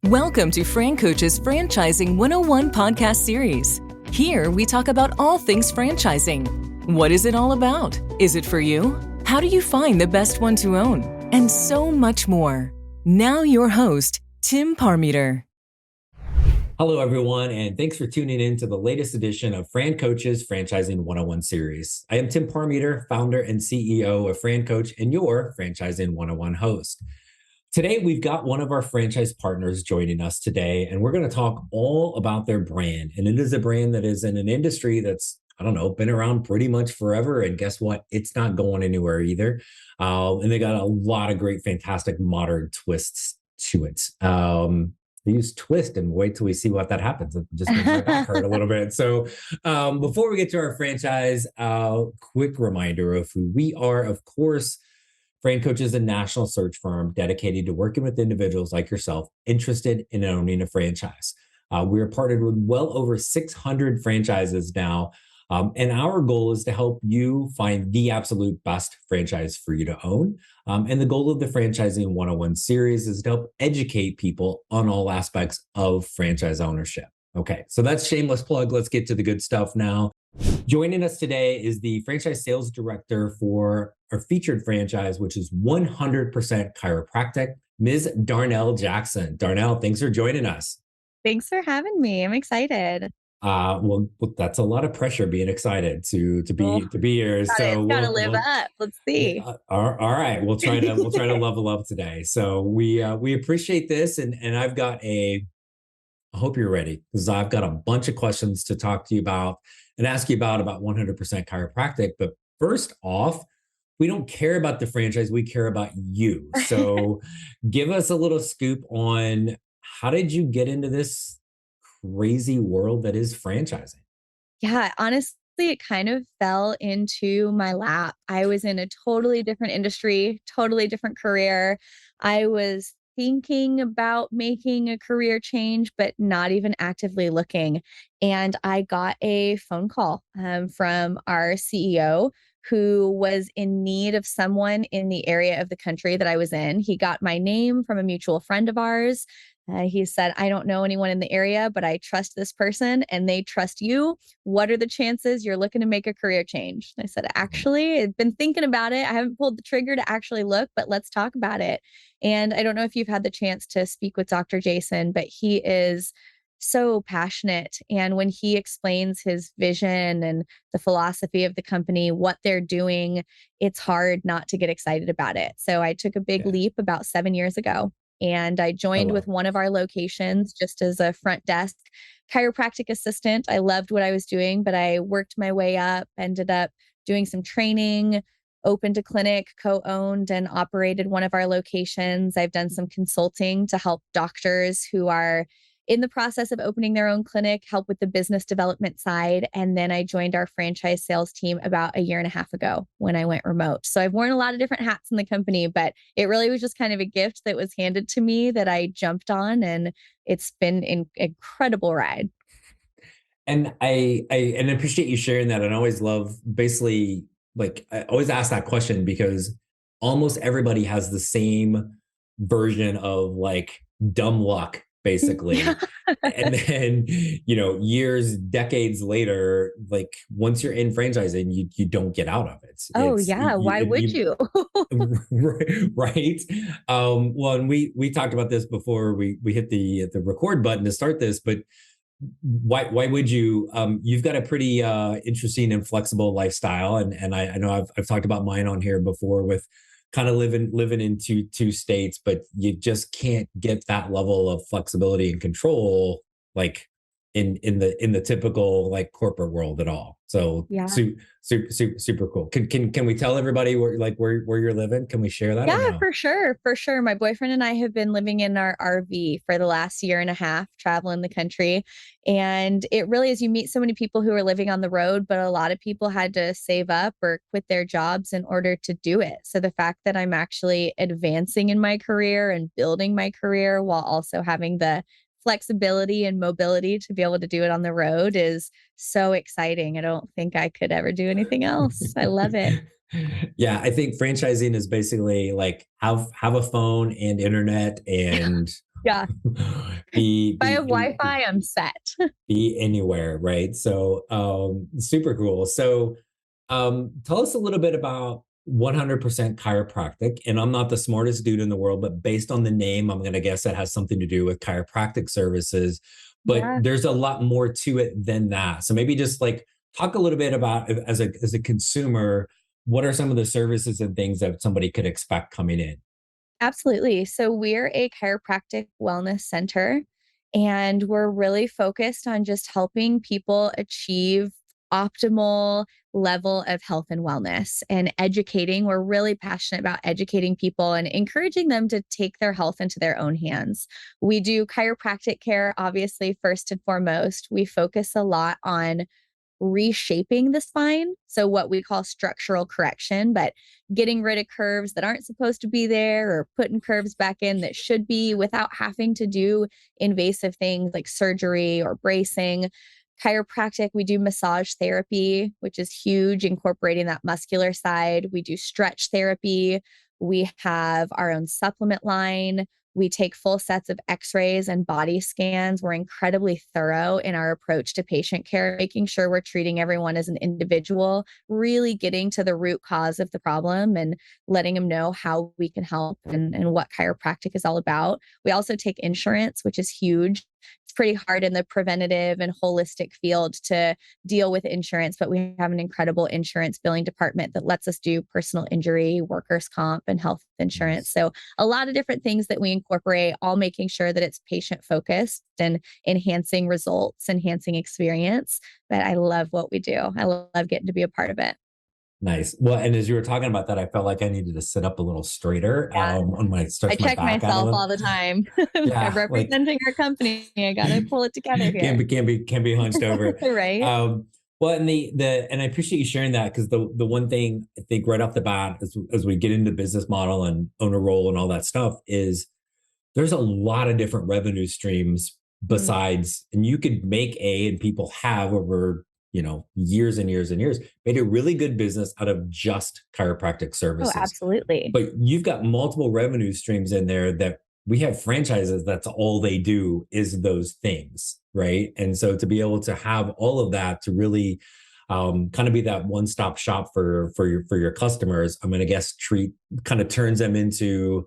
Welcome to FranCoach's Franchising 101 podcast series. Here we talk about all things franchising. What is it all about? Is it for you? How do you find the best one to own? And so much more. Now your host, Tim Parmeter. Hello, everyone, and thanks for tuning in to the latest edition of FranCoach's Franchising 101 series. I am Tim Parmeter, founder and CEO of FranCoach and your Franchising 101 host. Today, we've got one of our franchise partners joining us today, and we're going to talk all about their brand. And it is a brand that is in an industry that's, been around pretty much forever. And guess what? It's not going anywhere either. And they got a lot of great, fantastic modern twists to it. They use twist and wait till we see what that happens. It just makes my back hurt a little bit. So before we get to our franchise, quick reminder of who we are. Of course, FranCoach is a national search firm dedicated to working with individuals like yourself interested in owning a franchise. We are partnered with well over 600 franchises now. And our goal is to help you find the absolute best franchise for you to own. And the goal of the Franchising 101 series is to help educate people on all aspects of franchise ownership. Okay, so that's shameless plug. Let's get to the good stuff now. Joining us today is the franchise sales director for our featured franchise, which is 100% Chiropractic, Ms. Darnell Jackson. Darnell, thanks for joining us. Thanks for having me. I'm excited. Well, that's a lot of pressure being excited to be here. So it's gotta live up. Let's see. All right, we'll try to level up today. So we appreciate this, and I hope you're ready, because I've got a bunch of questions to talk to you about and ask you about 100% Chiropractic. But first off, we don't care about the franchise, we care about you. So give us a little scoop on how did you get into this crazy world that is franchising? Yeah, honestly, it kind of fell into my lap. I was in a totally different industry, totally different career. I was thinking about making a career change, but not even actively looking. And I got a phone call from our CEO who was in need of someone in the area of the country that I was in. He got my name from a mutual friend of ours. He said, I don't know anyone in the area, but I trust this person and they trust you. What are the chances you're looking to make a career change? And I said, actually, I've been thinking about it. I haven't pulled the trigger to actually look, but let's talk about it. And I don't know if you've had the chance to speak with Dr. Jason, but he is so passionate. And when he explains his vision and the philosophy of the company, what they're doing, it's hard not to get excited about it. So I took a big leap about 7 years ago. And I joined with one of our locations just as a front desk chiropractic assistant. I loved what I was doing, but I worked my way up, ended up doing some training, opened a clinic, co-owned and operated one of our locations. I've done some consulting to help doctors who are in the process of opening their own clinic, help with the business development side. And then I joined our franchise sales team about 1.5 years ago when I went remote. So I've worn a lot of different hats in the company, but it really was just kind of a gift that was handed to me that I jumped on, and it's been an incredible ride. And I appreciate you sharing that. And I always love, basically, I always ask that question because almost everybody has the same version of dumb luck, basically. And then, years, decades later, once you're in franchising, you don't get out of it. Why would you? Right. Well, and we talked about this before we hit the record button to start this, but why would you? You've got a pretty interesting and flexible lifestyle. And I know I've talked about mine on here before with kind of living in two states, but you just can't get that level of flexibility and control in the typical corporate world at all. So super cool. Can we tell everybody where you're living? Can we share that? Yeah, for sure. My boyfriend and I have been living in our RV for the last 1.5 years, traveling the country. And it really is, you meet so many people who are living on the road, but a lot of people had to save up or quit their jobs in order to do it. So the fact that I'm actually advancing in my career and building my career while also having the flexibility and mobility to be able to do it on the road is so exciting. I don't think I could ever do anything else. I love it. Yeah, I think franchising is basically like have a phone and internet and Yeah. be If I be have Wi-Fi, I'm set. be anywhere, right? So super cool. So tell us a little bit about 100% chiropractic. And I'm not the smartest dude in the world, but based on the name, I'm going to guess that has something to do with chiropractic services. But Yeah. there's a lot more to it than that. So maybe just like talk a little bit about as a consumer, what are some of the services and things that somebody could expect coming in? Absolutely. So we're a chiropractic wellness center, and we're really focused on just helping people achieve optimal level of health and wellness and educating. We're really passionate about educating people and encouraging them to take their health into their own hands. We do chiropractic care, obviously, first and foremost. We focus a lot on reshaping the spine. So, what we call structural correction, but getting rid of curves that aren't supposed to be there or putting curves back in that should be without having to do invasive things like surgery or bracing. Chiropractic, we do massage therapy, which is huge, incorporating that muscular side. We do stretch therapy. We have our own supplement line. We take full sets of x-rays and body scans. We're incredibly thorough in our approach to patient care, making sure we're treating everyone as an individual, really getting to the root cause of the problem and letting them know how we can help and what chiropractic is all about. We also take insurance, which is huge. It's pretty hard in the preventative and holistic field to deal with insurance, but we have an incredible insurance billing department that lets us do personal injury, workers' comp, and health insurance. So a lot of different things that we incorporate, all making sure that it's patient focused and enhancing results, enhancing experience. But I love what we do. I love getting to be a part of it. Nice. Well, and as you were talking about that, I felt like I needed to sit up a little straighter Yeah. on my I stretch my check back out a myself little. all the time. I'm Yeah, like representing our company. I got to pull it together can't here. be hunched over. Right. Well, and the and I appreciate you sharing that because the one thing I think right off the bat as we get into business model and owner role and all that stuff is there's a lot of different revenue streams Mm. besides, and you could make and people have over, years and years and years, made a really good business out of just chiropractic Oh, services. absolutely. But you've got multiple revenue streams in there that we have franchises. That's all they do is those things. Right. And so to be able to have all of that to really kind of be that one-stop shop for your customers, I'm going to guess kind of turns them into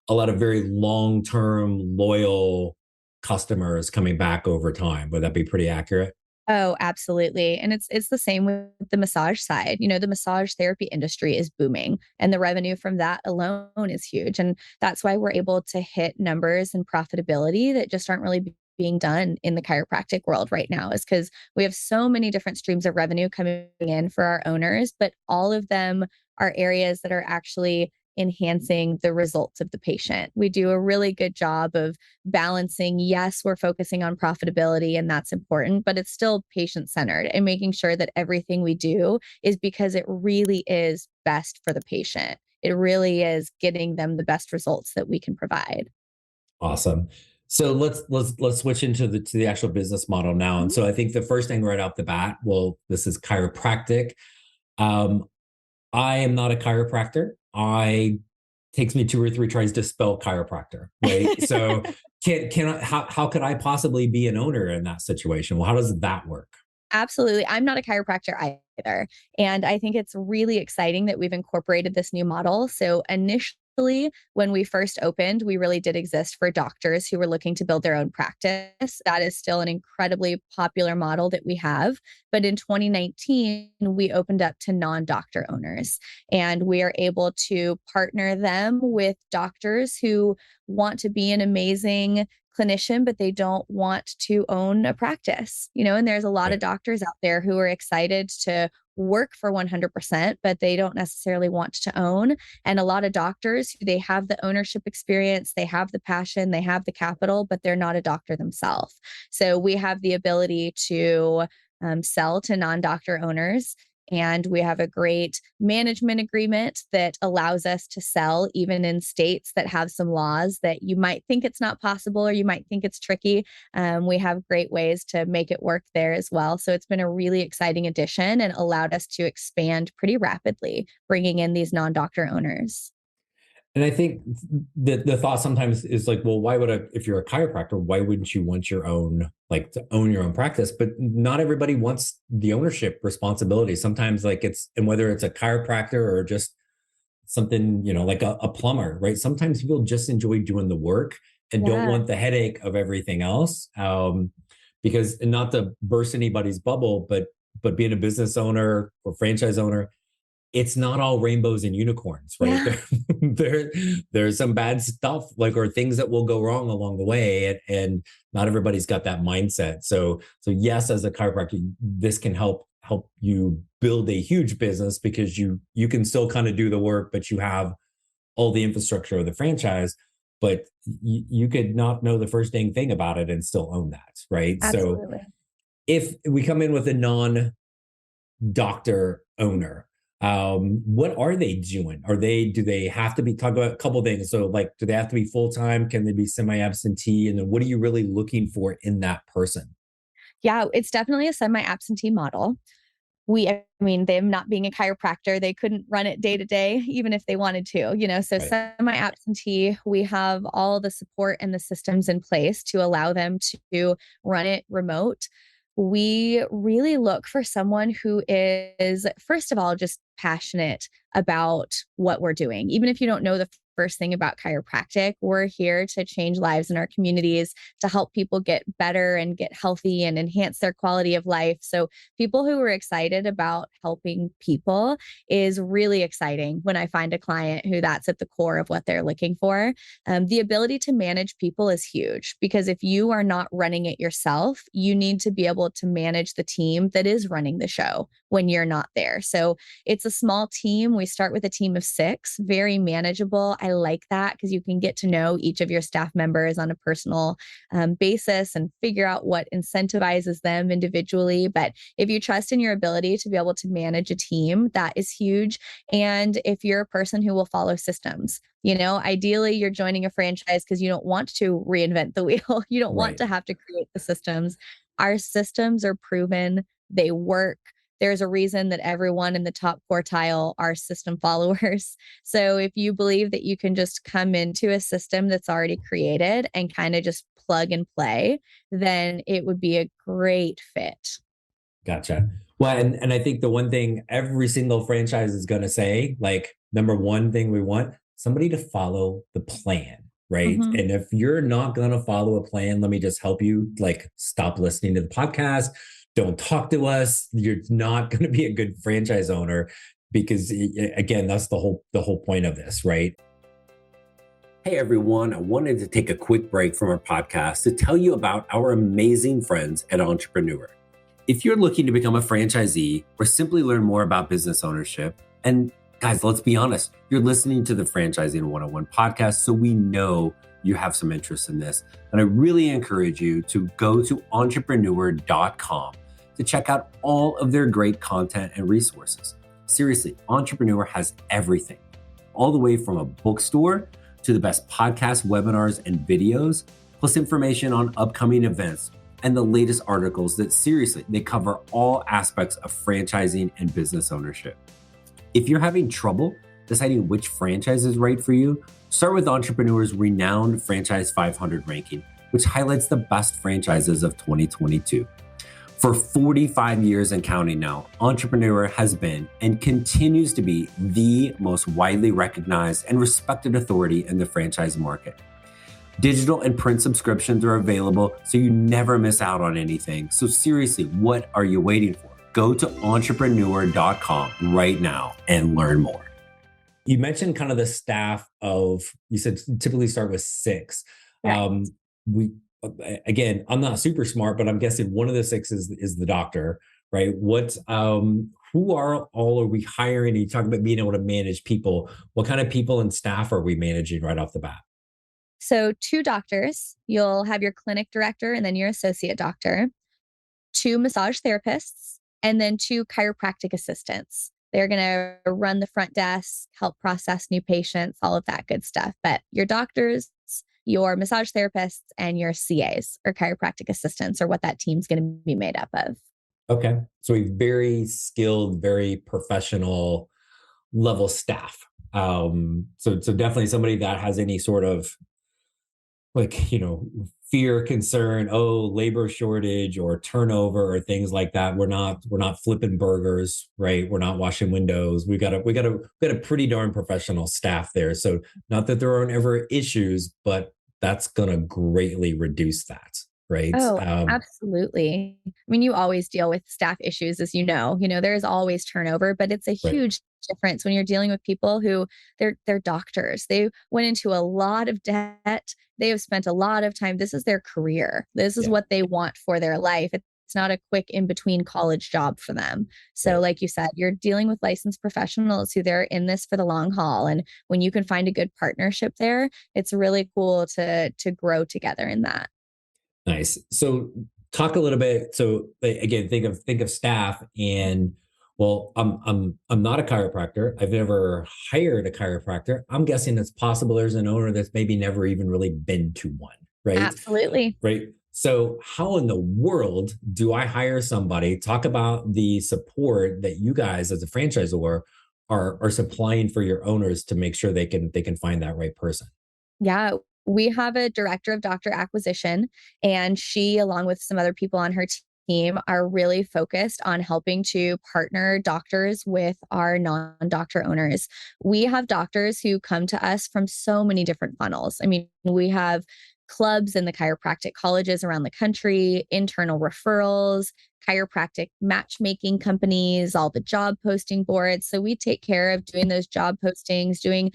a lot of very long-term loyal customers coming back over time. Would that be pretty accurate? Oh, absolutely. And it's the same with the massage side. The massage therapy industry is booming and the revenue from that alone is huge. And that's why we're able to hit numbers and profitability that just aren't really being done in the chiropractic world right now, is because we have so many different streams of revenue coming in for our owners, but all of them are areas that are actually enhancing the results of the patient. We do a really good job of balancing. Yes, we're focusing on profitability and that's important, but it's still patient centered and making sure that everything we do is because it really is best for the patient. It really is getting them the best results that we can provide. Awesome. So let's switch into the actual business model now. And Mhm. so I think the first thing right off the bat, well, this is chiropractic. Um, I am not a chiropractor. I takes me two or three tries to spell chiropractor, right? So how could I possibly be an owner in that situation? Well, how does that work? Absolutely. I'm not a chiropractor either. And I think it's really exciting that we've incorporated this new model. So initially, when we first opened, we really did exist for doctors who were looking to build their own practice. That is still an incredibly popular model that we have. But in 2019, we opened up to non-doctor owners, and we are able to partner them with doctors who want to be an amazing clinician, but they don't want to own a practice, and there's a lot of Right. doctors out there who are excited to work for 100%, but they don't necessarily want to own. And a lot of doctors who they have the ownership experience, they have the passion, they have the capital, but they're not a doctor themselves. So we have the ability to sell to non-doctor owners. And we have a great management agreement that allows us to sell even in states that have some laws that you might think it's not possible or you might think it's tricky. We have great ways to make it work there as well. So it's been a really exciting addition and allowed us to expand pretty rapidly, bringing in these non-doctor owners. And I think the thought sometimes is like, well, why would if you're a chiropractor, why wouldn't you want your own, like to own your own practice? But not everybody wants the ownership responsibility. Sometimes like and whether it's a chiropractor or just something, like a plumber, right? Sometimes people just enjoy doing the work and don't want the headache of everything else. Because not to burst anybody's bubble, but being a business owner or franchise owner, it's not all rainbows and unicorns, right? Yeah. There's some bad stuff, or things that will go wrong along the way, and not everybody's got that mindset. So yes, as a chiropractor, this can help you build a huge business because you can still kind of do the work, but you have all the infrastructure of the franchise. But you could not know the first dang thing about it and still own that, right? Absolutely. So if we come in with a non-doctor owner, what are they doing? Do they have to be, talk about a couple of things? So do they have to be full-time? Can they be semi-absentee? And then what are you really looking for in that person? Yeah, it's definitely a semi-absentee model. Them not being a chiropractor, they couldn't run it day to day, even if they wanted to, so Right. semi-absentee, we have all the support and the systems in place to allow them to run it remote. We really look for someone who is, first of all, just passionate about what we're doing. Even if you don't know the first thing about chiropractic, we're here to change lives in our communities, to help people get better and get healthy and enhance their quality of life. So people who are excited about helping people is really exciting when I find a client who that's at the core of what they're looking for. The ability to manage people is huge, because if you are not running it yourself, you need to be able to manage the team that is running the show when you're not there. So it's a small team. We start with a team of 6, very manageable. I like that because you can get to know each of your staff members on a personal basis and figure out what incentivizes them individually. But if you trust in your ability to be able to manage a team, that is huge. And if you're a person who will follow systems, ideally you're joining a franchise because you don't want to reinvent the wheel. You don't want to have to create the systems. Our systems are proven, they work. There's a reason that everyone in the top quartile are system followers. So if you believe that you can just come into a system that's already created and kind of just plug and play, then it would be a great fit. Gotcha. Well, and I think the one thing every single franchise is going to say, number one thing we want, somebody to follow the plan, right? Mm-hmm. And if you're not going to follow a plan, let me just help you, stop listening to the podcast. Don't talk to us. You're not going to be a good franchise owner, because again, that's the whole point of this, right? Hey everyone, I wanted to take a quick break from our podcast to tell you about our amazing friends at Entrepreneur. If you're looking to become a franchisee or simply learn more about business ownership, and guys, let's be honest, you're listening to the Franchising 101 podcast, so we know you have some interest in this. And I really encourage you to go to entrepreneur.com to check out all of their great content and resources. Seriously, Entrepreneur has everything, all the way from a bookstore to the best podcasts, webinars, and videos, plus information on upcoming events and the latest articles that seriously, they cover all aspects of franchising and business ownership. If you're having trouble deciding which franchise is right for you, start with Entrepreneur's renowned Franchise 500 ranking, which highlights the best franchises of 2022. For 45 years and counting now, Entrepreneur has been and continues to be the most widely recognized and respected authority in the franchise market. Digital and print subscriptions are available, so you never miss out on anything. So seriously, what are you waiting for? Go to entrepreneur.com right now and learn more. You mentioned kind of the staff you said typically start with 6. Right. Again, I'm not super smart, but I'm guessing one of the 6 is the doctor, right? Who are we hiring? You talk about being able to manage people. What kind of people and staff are we managing right off the bat? So 2 doctors, you'll have your clinic director and then your associate doctor, 2 massage therapists, And then 2 chiropractic assistants. They're going to run the front desk, help process new patients, all of that good stuff. But your doctors, your massage therapists, and your CAs or chiropractic assistants are what that team's going to be made up of. Okay. So a very skilled, very professional level staff. So definitely somebody that has any sort of like, fear, concern, labor shortage or turnover or things like that. We're not flipping burgers, right? We're not washing windows. We got a pretty darn professional staff there. So not that there aren't ever issues, but that's gonna greatly reduce that, right? Oh, absolutely. I mean, you always deal with staff issues, as you know. There is always turnover, but it's a Right. huge difference when you're dealing with people who they're doctors. They went into a lot of debt. They have spent a lot of time. This is their career. This is Yeah. what they want for their life. It's not a quick in between college job for them. So, Right. like you said, you're dealing with licensed professionals who they're in this for the long haul. And when you can find a good partnership there, it's really cool to grow together in that. Nice. So talk a little bit. So again, think of staff and well, I'm not a chiropractor. I've never hired a chiropractor. I'm guessing it's possible there's an owner that's maybe never even really been to one, right? Absolutely. Right. So how in the world do I hire somebody? Talk about the support that you guys as a franchisor are supplying for your owners to make sure they can find that right person. Yeah, we have a director of doctor acquisition, and she, along with some other people on her team, are really focused on helping to partner doctors with our non doctor owners. We have doctors who come to us from so many different funnels. I mean, we have clubs in the chiropractic colleges around the country, internal referrals, chiropractic matchmaking companies, all the job posting boards. So we take care of doing those job postings, doing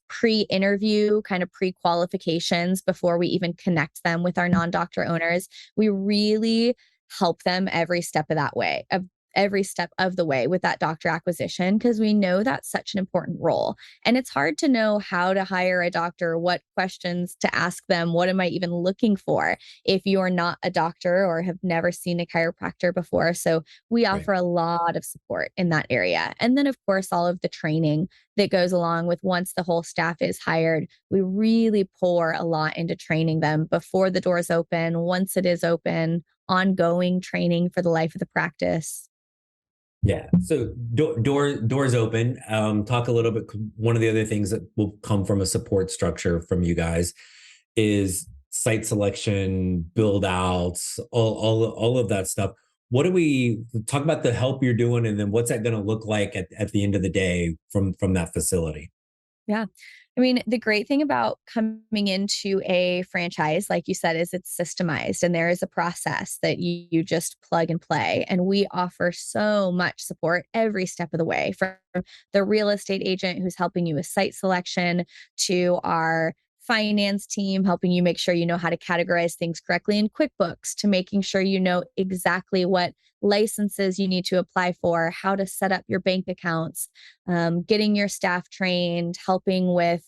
pre-interview kind of pre-qualifications before we even connect them with our non-doctor owners. We really help them every step of that way, of every step of the way with that doctor acquisition, because we know that's such an important role. And it's hard to know how to hire a doctor, what questions to ask them, what am I even looking for if you're not a doctor or have never seen a chiropractor before. So we Right. offer a lot of support in that area. And then, of course, all of the training that goes along with once the whole staff is hired. We really pour a lot into training them before the doors open, once it is open, ongoing training for the life of the practice. Yeah. So doors open. Talk a little bit. One of the other things that will come from a support structure from you guys is site selection, build outs, all of that stuff. What do we talk about the help you're doing, and then what's that going to look like at the end of the day from that facility? Yeah. I mean, the great thing about coming into a franchise, like you said, is it's systemized and there is a process that you just plug and play. And we offer so much support every step of the way, from the real estate agent who's helping you with site selection to our finance team helping you make sure you know how to categorize things correctly in QuickBooks, to making sure you know exactly what licenses you need to apply for, how to set up your bank accounts, getting your staff trained, helping with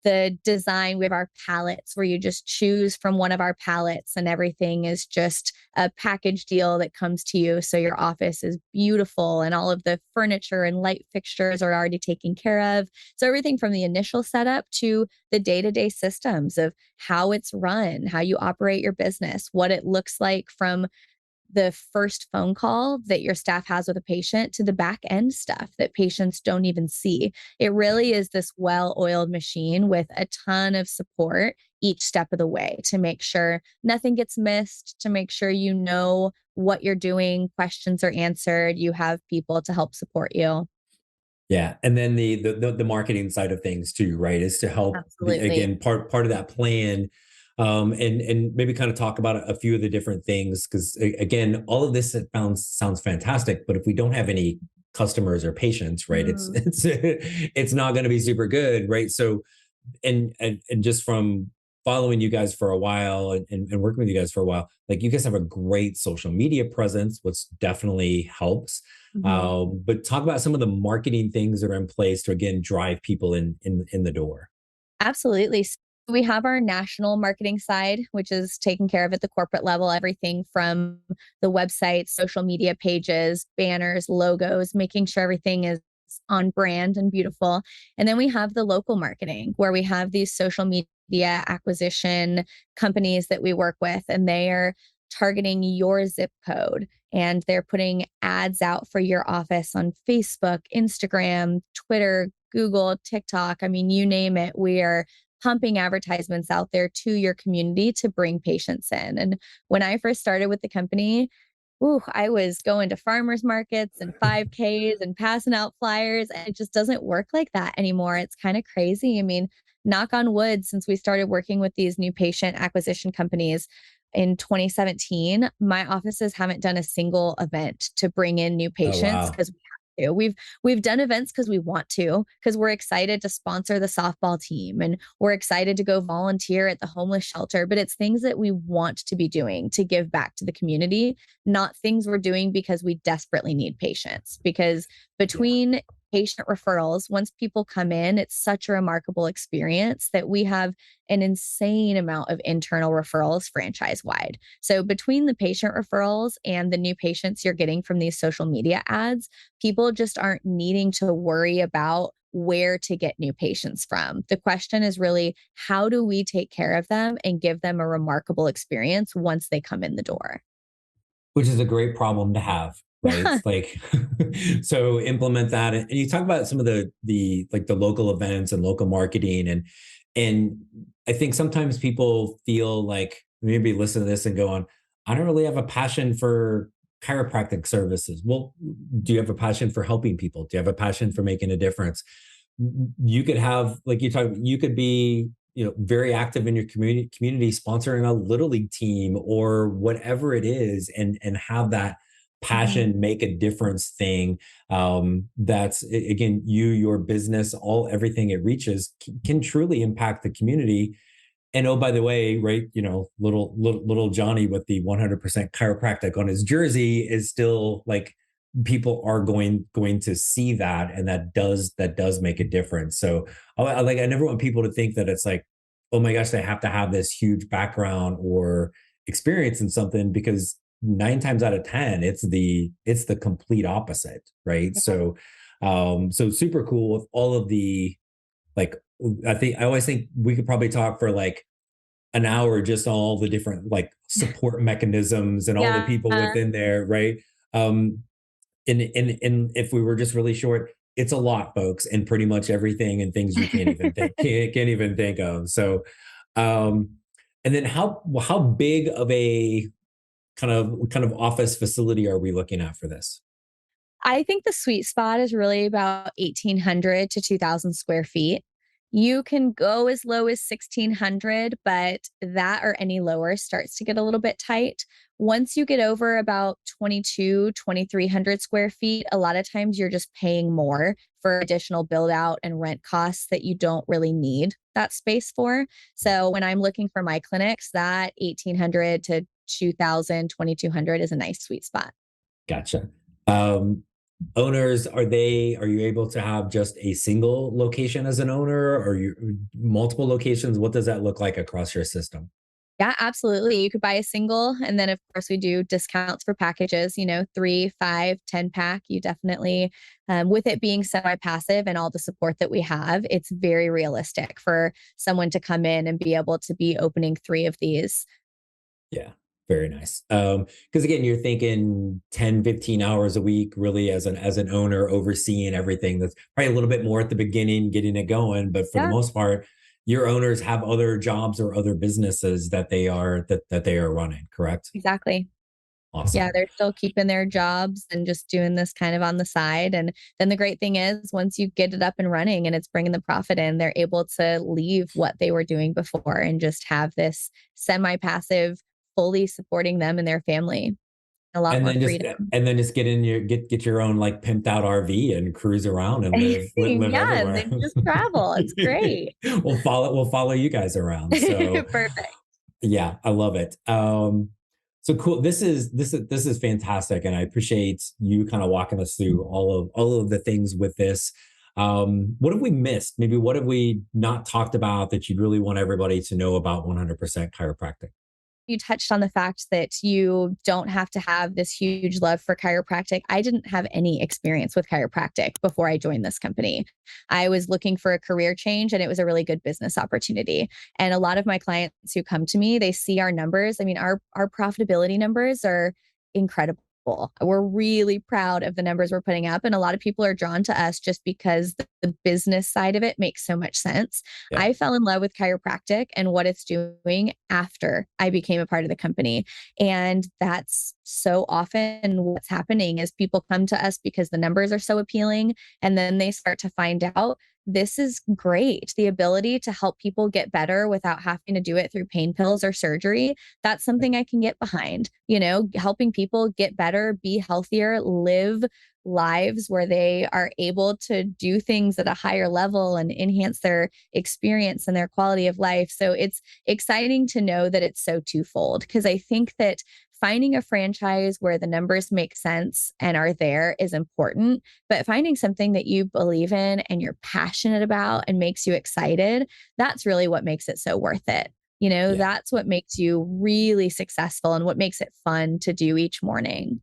the design. We have our palettes where you just choose from one of our palettes and everything is just a package deal that comes to you. So your office is beautiful and all of the furniture and light fixtures are already taken care of. So everything from the initial setup to the day-to-day systems of how it's run, how you operate your business, what it looks like from the first phone call that your staff has with a patient to the back end stuff that patients don't even see. It really is this well-oiled machine with a ton of support each step of the way to make sure nothing gets missed, to make sure you know what you're doing, questions are answered, you have people to help support you. Yeah, and then the marketing side of things too, right? Is to help Absolutely. again part of that plan, and maybe kind of talk about a few of the different things because again, all of this sounds fantastic, but if we don't have any customers or patients, right, it's Mm. it's not going to be super good, right? So and just from following you guys for a while and working with you guys for a while, like you guys have a great social media presence, which definitely helps. Mhm. But talk about some of the marketing things that are in place to again drive people in the door. Absolutely. We have our national marketing side, which is taking care of at the corporate level, everything from the website, social media pages, banners, logos, making sure everything is on brand and beautiful. And then we have the local marketing where we have these social media acquisition companies that we work with, and they are targeting your zip code and they're putting ads out for your office on Facebook, Instagram, Twitter, Google, TikTok. I mean, you name it. We are pumping advertisements out there to your community to bring patients in. And when I first started with the company, I was going to farmers markets and 5Ks and passing out flyers, and it just doesn't work like that anymore. It's kind of crazy. I mean, knock on wood, since we started working with these new patient acquisition companies in 2017, my offices haven't done a single event to bring in new Oh, patients wow. because we have to. We've done events because we want to, because we're excited to sponsor the softball team and we're excited to go volunteer at the homeless shelter. But it's things that we want to be doing to give back to the community, not things we're doing because we desperately need patients. Because Yeah. between patient referrals, once people come in, it's such a remarkable experience that we have an insane amount of internal referrals franchise wide. So between the patient referrals and the new patients you're getting from these social media ads, people just aren't needing to worry about where to get new patients from. The question is really, how do we take care of them and give them a remarkable experience once they come in the door? Which is a great problem to have, right? Yeah. Like, so implement that. And you talk about some of the like the local events and local marketing. And I think sometimes people feel like maybe listen to this and go on, I don't really have a passion for chiropractic services. Well, do you have a passion for helping people? Do you have a passion for making a difference? You could have, like you talk, you could be, very active in your community sponsoring a little league team or whatever it is, and have that Mhm. passion make a difference thing. That's again, your business, everything it reaches can truly impact the community. And oh, by the way, right, little Johnny with the 100% chiropractic on his jersey is still like, people are going to see that, and that does make a difference. So I never want people to think that it's like, oh my gosh, they have to have this huge background or experience in something, because 9 times out of 10 it's the complete opposite, right? So super cool with all of the, like, I always think we could probably talk for like an hour, just all the different like support mechanisms and all the people Yeah. within there, right? Um, and if we were just really short, it's a lot, folks, and pretty much everything and things you can't even think can't even think of. So, um, and then how big of a kind of office facility are we looking at for this? I think the sweet spot is really about 1,800 to 2,000 square feet. You can go as low as 1,600, but that or any lower starts to get a little bit tight. Once you get over about 2,300 square feet, a lot of times you're just paying more for additional build out and rent costs that you don't really need that space for. So when I'm looking for my clinics, that 1,800 to 2,000, 2,200 is a nice sweet spot. Gotcha. Um, Owners, are you able to have just a single location as an owner, or you multiple locations? What does that look like across your system? Yeah, absolutely. You could buy a single. And then, of course, we do discounts for packages, 3, 5, 10 pack. You definitely, with it being semi passive and all the support that we have, it's very realistic for someone to come in and be able to be opening 3 of these. Yeah, very nice. Because again, you're thinking 10, 15 hours a week, really, as an owner, overseeing everything. That's probably a little bit more at the beginning, getting it going. But for the Yeah, most part, your owners have other jobs or other businesses that they are running, correct? exactly. Yeah, Awesome. they're still keeping their jobs and just doing this kind of on the side. And then the great thing is, once you get it up and running and it's bringing the profit in, they're able to leave what they were doing before and just have this semi passive, fully supporting them and their family. A lot And more then just freedom. and then just get your own like pimped out RV and cruise around and live Yeah, and everywhere. then just travel. It's great. We'll follow you guys around. So Perfect. yeah, I love it. So cool. This is fantastic, and I appreciate you kind of walking us through all of the things with this. What have we missed? Maybe what have we not talked about that you'd really want everybody to know about 100% chiropractic? You touched on the fact that you don't have to have this huge love for chiropractic. I didn't have any experience with chiropractic before I joined this company. I was looking for a career change and it was a really good business opportunity. And a lot of my clients who come to me, they see our numbers. I mean, our profitability numbers are incredible. We're really proud of the numbers we're putting up. And a lot of people are drawn to us just because the business side of it makes so much sense. Yeah. I fell in love with chiropractic and what it's doing after I became a part of the company. And that's so often what's happening is people come to us because the numbers are so appealing. And then they start to find out this is great. The ability to help people get better without having to do it through pain pills or surgery. That's something I can get behind, helping people get better, be healthier, live lives where they are able to do things at a higher level and enhance their experience and their quality of life. So it's exciting to know that it's so twofold, because I think that finding a franchise where the numbers make sense and are there is important, but finding something that you believe in and you're passionate about and makes you excited, that's really what makes it so worth it. That's what makes you really successful and what makes it fun to do each morning.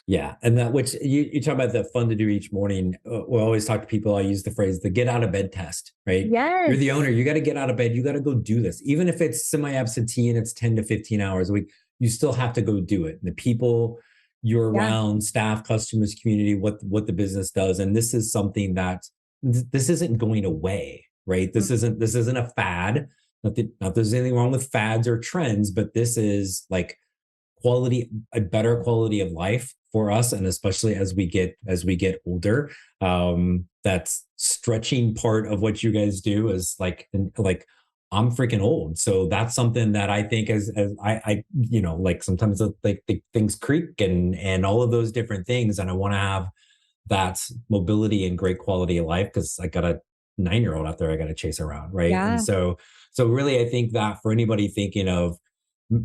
Yeah. And that, which you talk about the fun to do each morning. We always talk to people. I use the phrase, the get out of bed test, right? Yes. You're the owner. You got to get out of bed. You got to go do this. Even if it's semi-absentee and it's 10 to 15 hours a week, you still have to go do it. And the people you're around, staff, customers, community, what the business does. And this is something that this isn't going away, right? This isn't a fad. Not that there's anything wrong with fads or trends, but this is like a better quality of life for us. And especially as we get older, that's stretching part of what you guys do is like I'm freaking old. So that's something that I think as I like sometimes like the things creak and all of those different things. And I want to have that mobility and great quality of life because I got a 9-year-old out there I got to chase around. Right. Yeah. And so really, I think that for anybody thinking of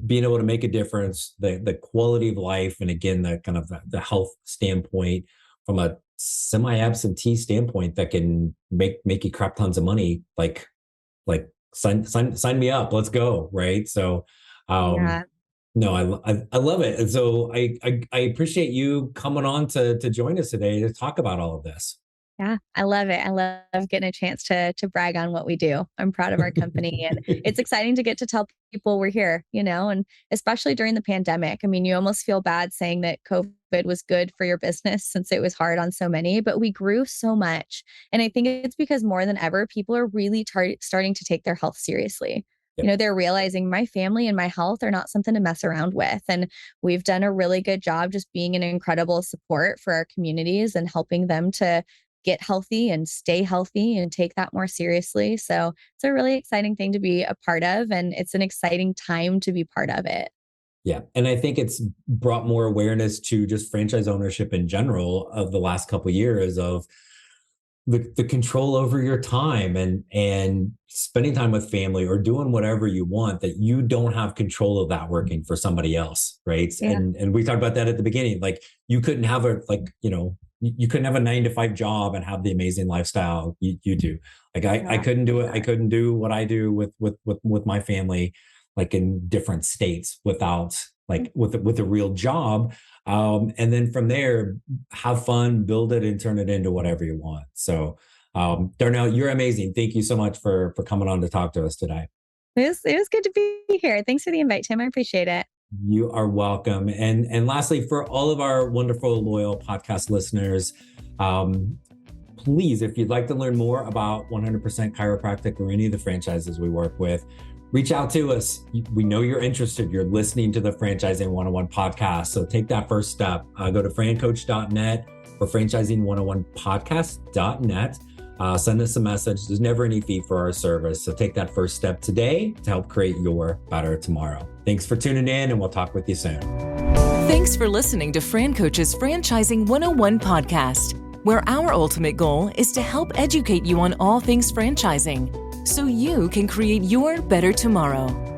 being able to make a difference, the quality of life, and again, the kind of the health standpoint from a semi-absentee standpoint that can make you crap tons of money, like sign me up, let's go. Right. So, no, I love it. And so I appreciate you coming on to join us today to talk about all of this. Yeah, I love it. I love getting a chance to brag on what we do. I'm proud of our company and it's exciting to get to tell people we're here, and especially during the pandemic. I mean, you almost feel bad saying that COVID was good for your business since it was hard on so many, but we grew so much. And I think it's because more than ever, people are really starting to take their health seriously. Yep. They're realizing my family and my health are not something to mess around with. And we've done a really good job just being an incredible support for our communities and helping them to get healthy and stay healthy and take that more seriously. So it's a really exciting thing to be a part of. And it's an exciting time to be part of it. Yeah. And I think it's brought more awareness to just franchise ownership in general of the last couple of years of the control over your time and spending time with family or doing whatever you want, that you don't have control of that working for somebody else. Right. Yeah. And we talked about that at the beginning. Like you couldn't have you couldn't have a 9-to-5 job and have the amazing lifestyle you do. Like I couldn't do it. I couldn't do what I do with my family, like in different states without with a real job. And then from there, have fun, build it and turn it into whatever you want. So Darnell, you're amazing. Thank you so much for coming on to talk to us today. It was good to be here. Thanks for the invite, Tim. I appreciate it. You are welcome. And lastly, for all of our wonderful, loyal podcast listeners, please, if you'd like to learn more about 100% Chiropractic or any of the franchises we work with, reach out to us. We know you're interested. You're listening to the Franchising 101 podcast. So take that first step. Go to FranCoach.net or Franchising101podcast.net. Send us a message. There's never any fee for our service. So take that first step today to help create your better tomorrow. Thanks for tuning in, and we'll talk with you soon. Thanks for listening to FranCoach's Franchising 101 podcast, where our ultimate goal is to help educate you on all things franchising so you can create your better tomorrow.